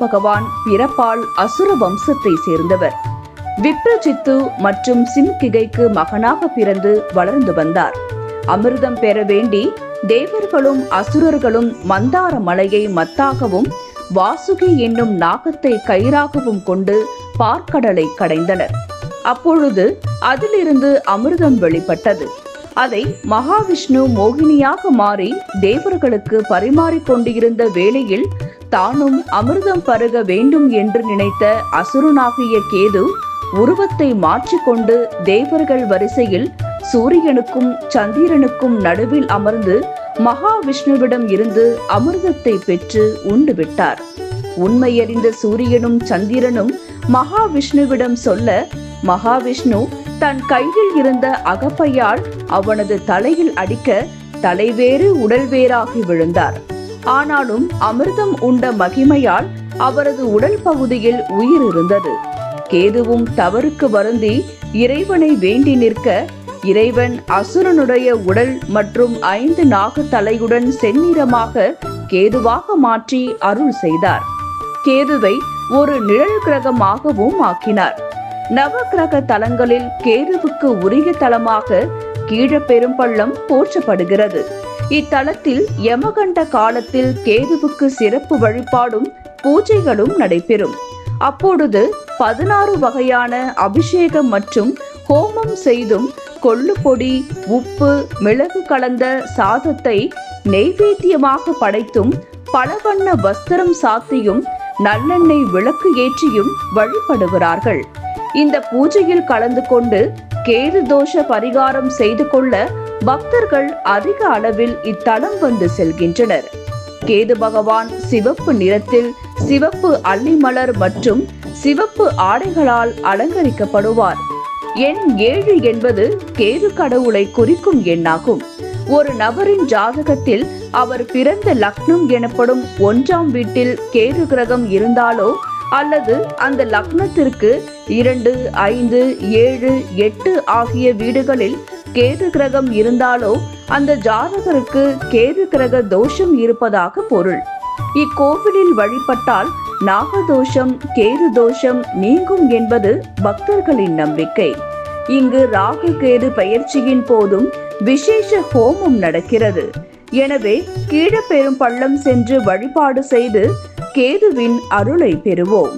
பகவான் பிறப்பால் அசுர வம்சத்தை சேர்ந்தவர். விப்ரஜித்து மற்றும் சிம்கிகைக்கு மகனாக பிறந்து வளர்ந்து வந்தார். அமிர்தம் பெற வேண்டி தேவர்களும் அசுரர்களும் மந்தார மலையை மத்தாகவும் வாசுகி என்னும் நாகத்தை கயிறாகவும் கொண்டு பார்க்கடலை கடைந்தனர். அப்பொழுது அதிலிருந்து அமிர்தம் வெளிப்பட்டது. அதை மகாவிஷ்ணு மோகினியாக மாறி தேவர்களுக்கு பரிமாறிக்கொண்டிருந்த வேளையில் தானும் அமிர்தம் பருக வேண்டும் என்று நினைத்த அசுரனாகிய கேது உருவத்தை மாற்றிக்கொண்டு தேவர்கள் வரிசையில் சூரியனுக்கும் சந்திரனுக்கும் நடுவில் அமர்ந்து மகாவிஷ்ணுவிடம் இருந்து அமிர்தத்தை பெற்று உண்டு விட்டார். உண்மையறிந்த சூரியனும் சந்திரனும் மகாவிஷ்ணுவிடம் சொல்ல மகாவிஷ்ணு தன் கையில் இருந்த அகப்பையால் அவனது தலையில் அடிக்க தலைவேறு உடல் வேறாகி விழுந்தார். ஆனாலும் அமிர்தம் உண்ட மகிமையால் அவரது உடல் பகுதியில் உயிர் இருந்தது. கேதுவும் தவறுக்கு வருந்தி இறைவனை வேண்டி நிற்க இறைவன் அசுரனுடைய உடல் மற்றும் 5 நாக தலையுடன் செந்நிறமாக கேதுவாக மாற்றி அருள் செய்தார். கேதுவை ஒரு நிழல் கிரகமாகவும் ஆக்கினார். நவ கிரக தலங்களில் கேதுவுக்கு உரிய தலமாக கீழப்பெரும்பள்ளம் போற்றப்படுகிறது. இத்தலத்தில் யமகண்ட காலத்தில் கேதுவுக்கு சிறப்பு வழிபாடும் பூஜைகளும் நடைபெறும். அப்பொழுது 16 வகையான அபிஷேகம் மற்றும் ஹோமம் செய்தும் கொள்ளு பொடி, உப்பு, மிளகு கலந்த சாதத்தை நெய்வேத்தியமாக படைத்தும் பல வண்ண வஸ்திரம் சாத்தியும் நல்லெண்ணெய் விளக்கு ஏற்றியும் வழிபடுகிறார்கள். இந்த பூஜையில் கலந்து கொண்டு கேது தோஷ பரிகாரம் செய்து கொள்ள பக்தர்கள் அதிக அளவில் இத்தலம் வந்து செல்கின்றனர். கேது பகவான் சிவப்பு நிறத்தில் சிவப்பு அல்லிமலர் மற்றும் சிவப்பு ஆடைகளால் அலங்கரிக்கப்படுவார். எண் 7 என்பது கேது கடவுளை குறிக்கும் எண்ணாகும். ஒரு நபரின் ஜாதகத்தில் அவர் பிறந்த லக்னம் எனப்படும் 1ஆம் வீட்டில் கேது கிரகம் இருந்தாலோ அல்லது அந்த லக்னத்திற்கு 2, 5, 7, 8 ஆகிய வீடுகளில் கேது கிரகம் இருந்தாலோ அந்த ஜாதகருக்கு கேது கிரக தோஷம் இருப்பதாக பொருள். இக்கோவிலில் வழிபட்டால் நாகதோஷம், கேது தோஷம் நீங்கும் என்பது பக்தர்களின் நம்பிக்கை. இங்கு ராகு கேது பெயர்ச்சியின் போதும் விசேஷ ஹோமம் நடக்கிறது. எனவே கீழப்பெரும்பள்ளம் சென்று வழிபாடு செய்து கேதுவின் அருளை பெறுவோம்.